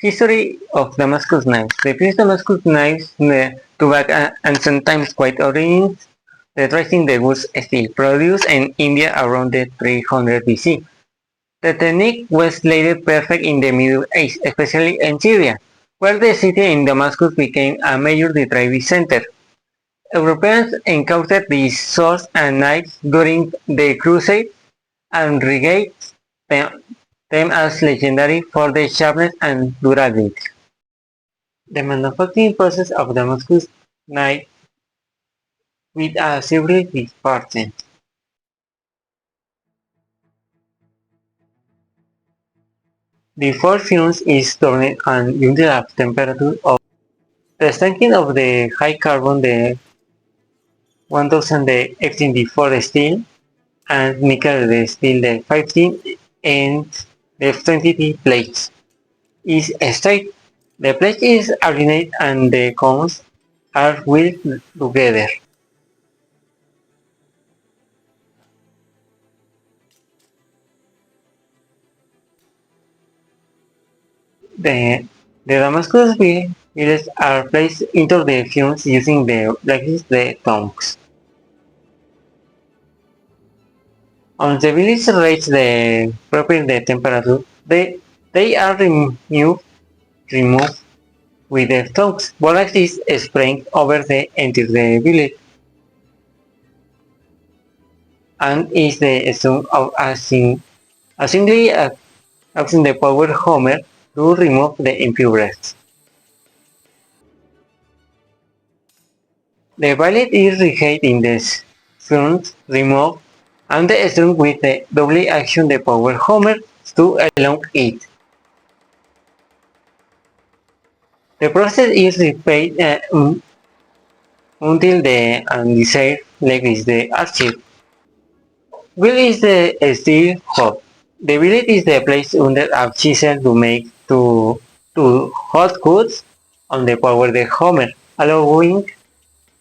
History of Damascus knives. The first Damascus knives to back and sometimes quite origins the tracing the wood steel produced in India around the 300 BC. The technique was later perfect in the Middle East, especially in Syria, where the city in Damascus became a major trade center. Europeans encountered these swords and knives during the Crusades and regarded them, them as legendary for their sharpness and durability. The manufacturing process of Damascus knife with a several parts. The first fuse is turned and unit of temperature of the stacking of the high carbon the 1000 the 18 for steel and nickel the steel the 15 and the 20 plates is straight. The plate is aligned and the cones are welded together. The, the Damascus wheels are placed into the fumes using the tongs. On the wheels reach the proper the temperature, they are removed with the tongs. Borax is sprayed over the entire the village and is the stone of assembly using the power hammer to remove the impurities. The billet is reheated in the front, removed, and the stone with the double action the power hammer to along it. The process is repeated until the undesired leg is the archive. Will is the steel hot. The billet is the place under a chisel to hot goods on the power the hammer, allowing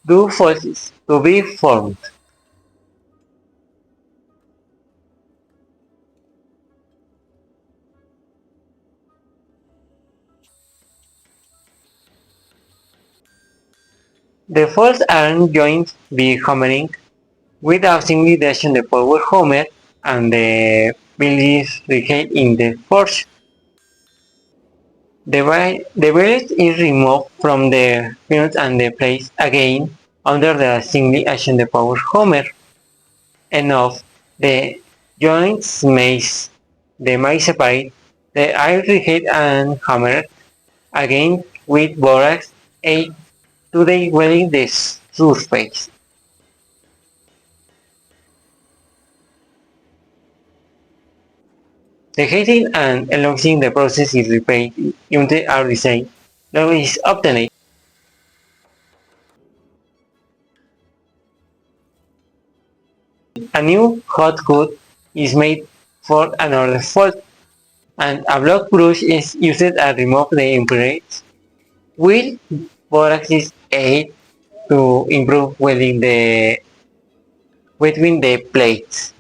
two folds to be formed. The folds are joined by hammering with a single dash on the power hammer and the billet is reheated in the forge. The billet is removed from the fuse and placed again under the single action the power hammer. Enough, the joints may separate, the are reheated and hammered again with borax aid to the welding the surface. The heating and elonging the process is repeated until a design that is obtained. A new hot good is made for another fault, and a block brush is used to remove the impurities, with borax is aid to improve welding between the plates.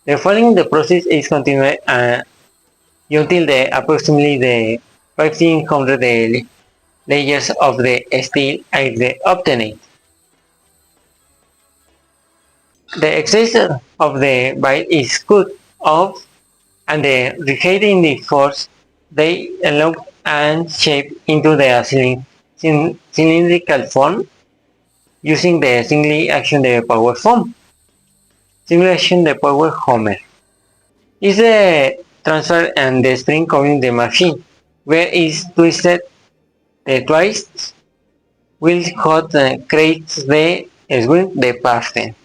The following the process is continued until approximately the 1500 layers of the steel are obtained. The excess of the bile is cut off and the reheating the force they elongate and shape into the cylindrical form using the single action the power form. Single action the power hammer is the transfer and the spring covering the machine where is twisted the twice will hot creates the swing the pattern.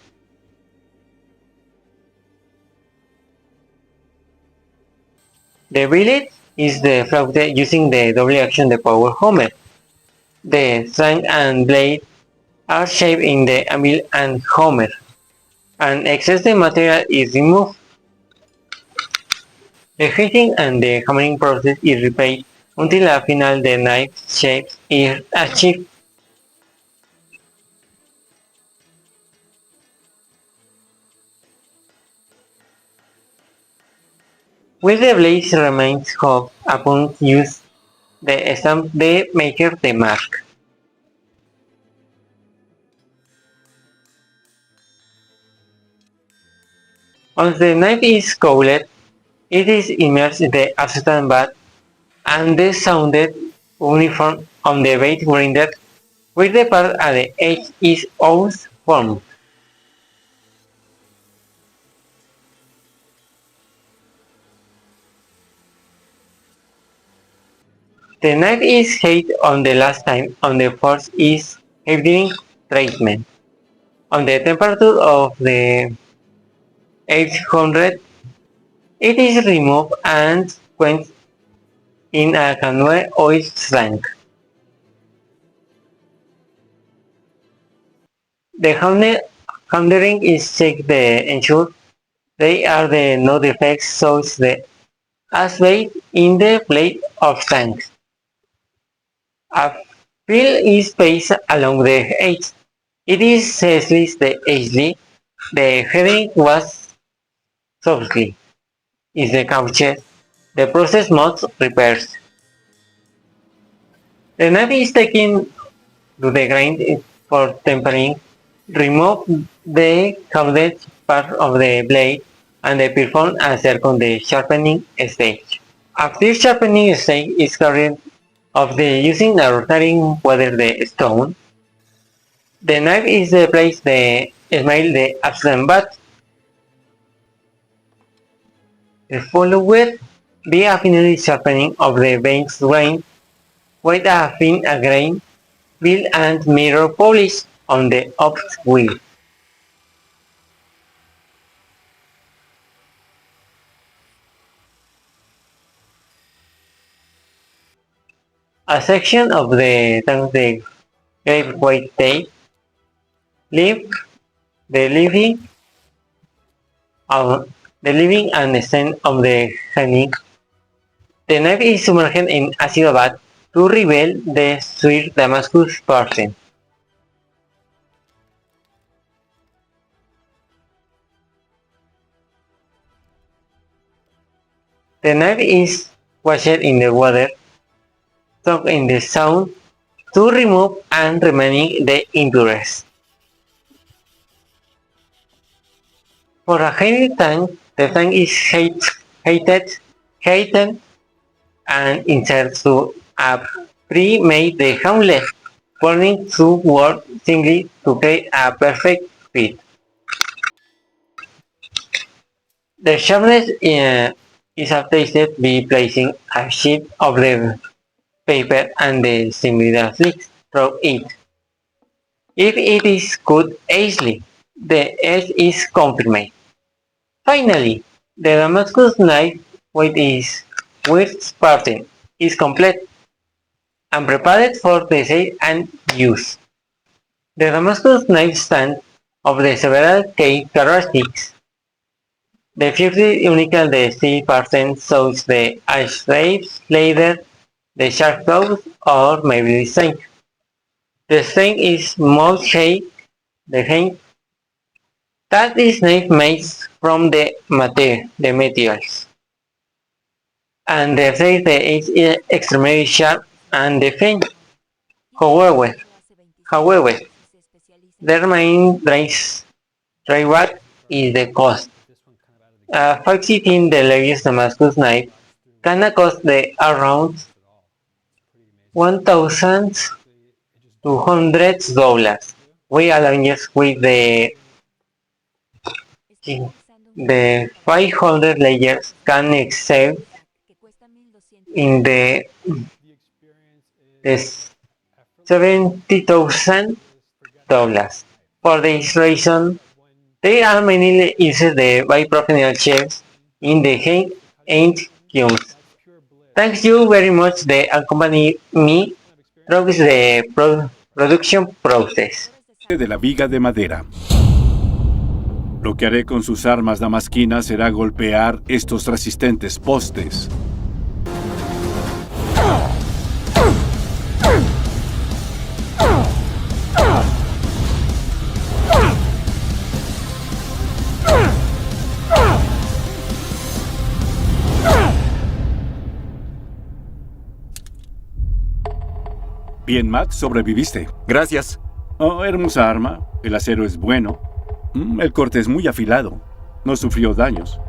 The billet is the flouted using the double action the power hammer. The strand and blade are shaped in the anvil and hammer, and excess the material is removed. The heating and the hammering process is repeated until a final the knife shape is achieved. With the blade remains hot upon use the stamp the maker the mark. Once the knife is cooled, it is immersed in the acetone bath and the sounded uniform on the bait grinder where the part at the edge is always formed. The knife is heated on the last time on the first is heating treatment. On the temperature of the 800, it is removed and quenched in a canoe oil tank. The handling is checked to ensure there are no defects such as weight in the plate of tank. A fill is placed along the edge. It is sliced easily. The heading was softly. Is the couches. The process must repairs. The knife is taken to the grind for tempering. Remove the hardest part of the blade and perform a second sharpening stage. After sharpening stage is carried of the using a rotating weather the stone, the knife is placed the smile the absent but followed the affinity sharpening of the veins grain with a thin grain wheel and mirror polish on the opposite wheel. A section of the tank the grape white tape, leaf, the leafing, the leaving and stem of the honey. The knife is submerged in acid bath to reveal the sweet damascus portion. The knife is washed in the water, soaked in the sun to remove and remaining the impurities. For a heavy tank, the tank is heated and inserted to a pre-made handle, burning through work simply to create a perfect fit. The sharpness is attested by placing a sheet of the paper and the similar slicks through it. If it is cut easily, the edge is confirmed. Finally, the Damascus knife with its width parting is complete and prepared for the sale and use. The Damascus knife stand of the several key characteristics. The fifth unique the steel pattern shows the ash stripes, leather, the sharp claws, or maybe the same. The same is most high, the hand that is knife made from the materials. And the third is extremely sharp and defend. However, however, their main drawback is the cost. Fixing the latest Damascus knife can cost around $1,200. We align with the 500 layers can excel in the $70,000. For this reason, there are many uses by professional chefs in the hand games. Thank you very much for accompanying me through the production process. De la viga de madera. Lo que haré con sus armas damasquinas será golpear estos resistentes postes. Bien, Matt, sobreviviste. Gracias. Oh, hermosa arma. El acero es bueno. El corte es muy afilado. No sufrió daños.